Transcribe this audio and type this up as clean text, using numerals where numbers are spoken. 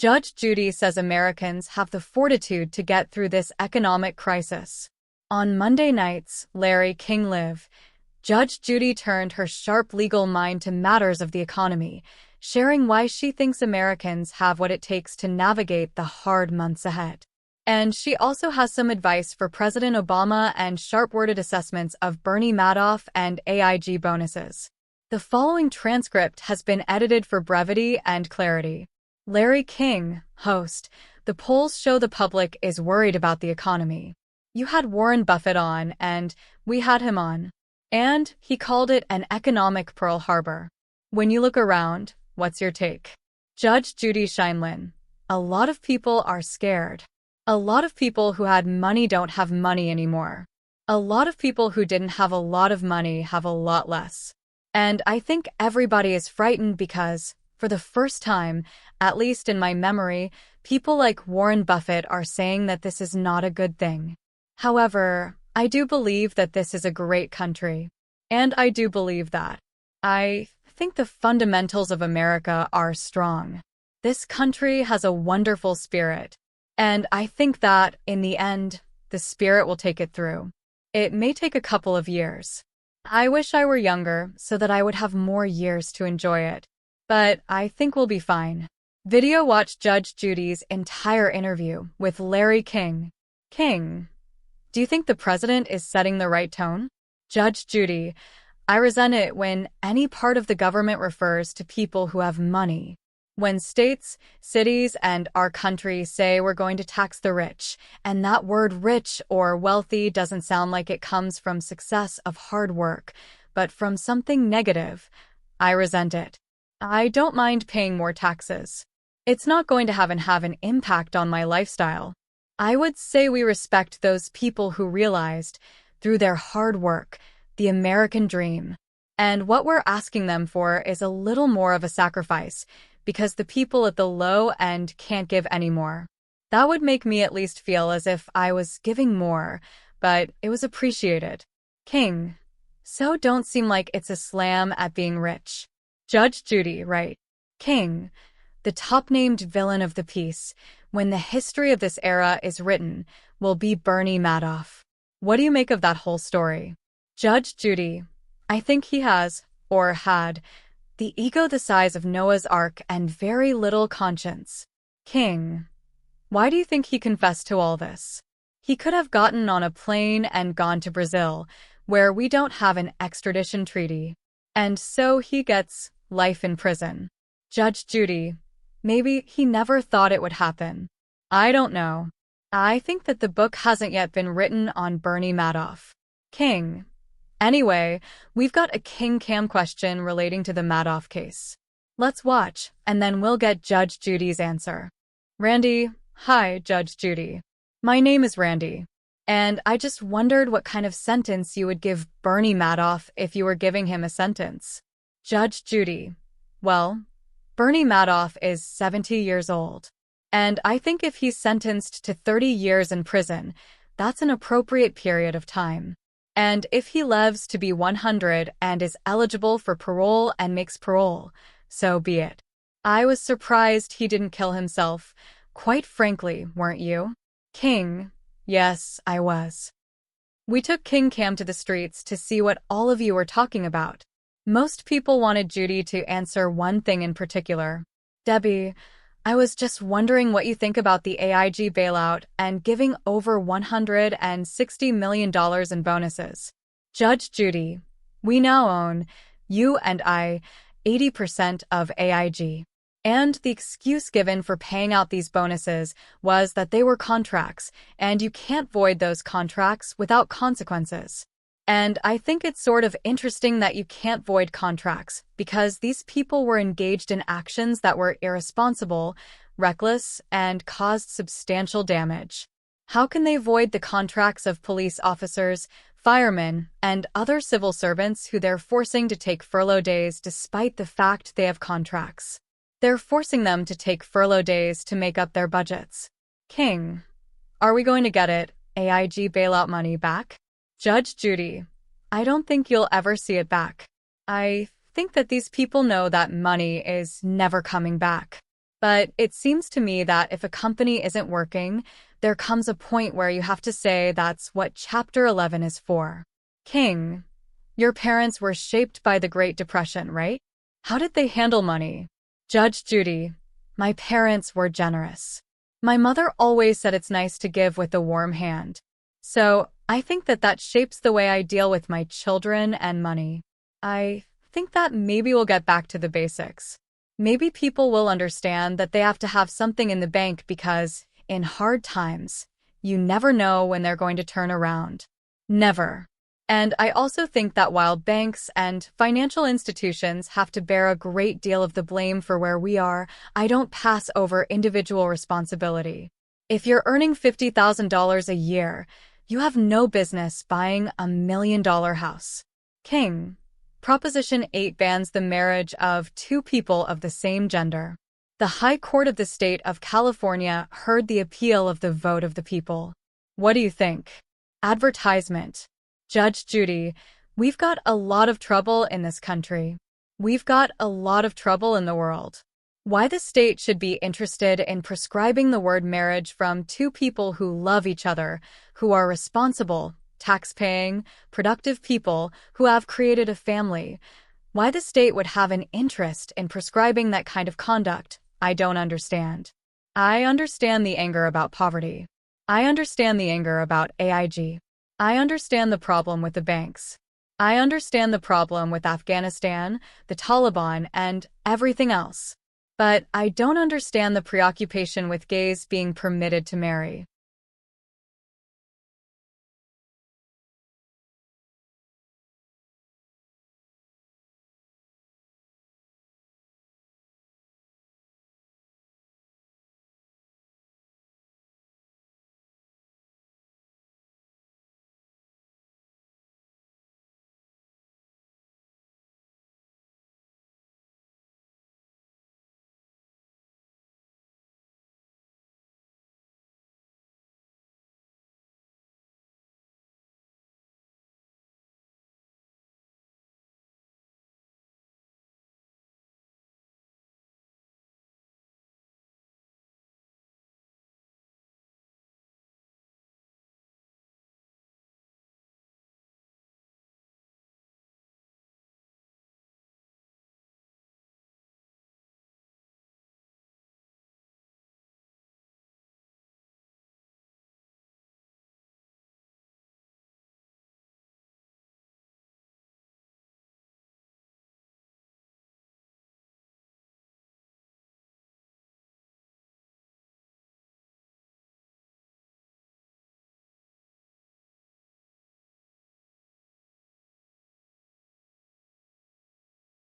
Judge Judy says Americans have the fortitude to get through this economic crisis. On Monday nights, Larry King Live, Judge Judy turned her sharp legal mind to matters of the economy, sharing why she thinks Americans have what it takes to navigate the hard months ahead. And she also has some advice for President Obama and sharp-worded assessments of Bernie Madoff and AIG bonuses. The following transcript has been edited for brevity and clarity. Larry King, host, the polls show the public is worried about the economy. You had Warren Buffett on, and we had him on. And he called it an economic Pearl Harbor. When you look around, what's your take? Judge Judy Scheinlin. A lot of people are scared. A lot of people who had money don't have money anymore. A lot of people who didn't have a lot of money have a lot less. And I think everybody is frightened because, for the first time, at least in my memory, people like Warren Buffett are saying that this is not a good thing. However, I do believe that this is a great country. And I do believe that. I think the fundamentals of America are strong. This country has a wonderful spirit. And I think that, in the end, the spirit will take it through. It may take a couple of years. I wish I were younger so that I would have more years to enjoy it. But I think we'll be fine. Video watch Judge Judy's entire interview with Larry King. King, do you think the president is setting the right tone? Judge Judy, I resent it when any part of the government refers to people who have money. When states, cities, and our country say we're going to tax the rich, and that word rich or wealthy doesn't sound like it comes from success of hard work, but from something negative, I resent it. I don't mind paying more taxes. It's not going to have an impact on my lifestyle. I would say we respect those people who realized, through their hard work, the American dream. And what we're asking them for is a little more of a sacrifice, because the people at the low end can't give any more. That would make me at least feel as if I was giving more, but it was appreciated. King, so don't seem like it's a slam at being rich. Judge Judy, right. King, the top-named villain of the piece, when the history of this era is written, will be Bernie Madoff. What do you make of that whole story? Judge Judy, I think he has, or had, the ego the size of Noah's Ark and very little conscience. King, why do you think he confessed to all this? He could have gotten on a plane and gone to Brazil, where we don't have an extradition treaty. And so he gets life in prison. Judge Judy, maybe he never thought it would happen. I don't know. I think that the book hasn't yet been written on Bernie Madoff. King, anyway, we've got a King Cam question relating to the Madoff case. Let's watch, and then we'll get Judge Judy's answer. Randy, hi, Judge Judy. My name is Randy, and I just wondered what kind of sentence you would give Bernie Madoff if you were giving him a sentence. Judge Judy, well, Bernie Madoff is 70 years old, and I think if he's sentenced to 30 years in prison, that's an appropriate period of time. And if he lives to be 100 and is eligible for parole and makes parole, so be it. I was surprised he didn't kill himself. Quite frankly, weren't you? King, yes, I was. We took King Cam to the streets to see what all of you were talking about. Most people wanted Judy to answer one thing in particular. Debbie, I was just wondering what you think about the AIG bailout and giving over $160 million in bonuses. Judge Judy, we now own, you and I, 80% of AIG. And the excuse given for paying out these bonuses was that they were contracts, and you can't void those contracts without consequences. And I think it's sort of interesting that you can't void contracts, because these people were engaged in actions that were irresponsible, reckless, and caused substantial damage. How can they void the contracts of police officers, firemen, and other civil servants who they're forcing to take furlough days despite the fact they have contracts? They're forcing them to take furlough days to make up their budgets. King, are we going to get it, AIG bailout money back? Judge Judy, I don't think you'll ever see it back. I think that these people know that money is never coming back. But it seems to me that if a company isn't working, there comes a point where you have to say that's what Chapter 11 is for. King, your parents were shaped by the Great Depression, right? How did they handle money? Judge Judy, my parents were generous. My mother always said it's nice to give with a warm hand. So, I think that shapes the way I deal with my children and money. I think that maybe we'll get back to the basics. Maybe people will understand that they have to have something in the bank because, in hard times, you never know when they're going to turn around. Never. And I also think that while banks and financial institutions have to bear a great deal of the blame for where we are, I don't pass over individual responsibility. If you're earning $50,000 a year, you have no business buying $1 million house. King, Proposition 8 bans the marriage of two people of the same gender. The High Court of the State of California heard the appeal of the vote of the people. What do you think? Advertisement. Judge Judy, we've got a lot of trouble in this country. We've got a lot of trouble in the world. Why the state should be interested in prescribing the word marriage from two people who love each other, who are responsible, tax-paying, productive people who have created a family. Why the state would have an interest in prescribing that kind of conduct, I don't understand. I understand the anger about poverty. I understand the anger about AIG. I understand the problem with the banks. I understand the problem with Afghanistan, the Taliban, and everything else. But I don't understand the preoccupation with gays being permitted to marry.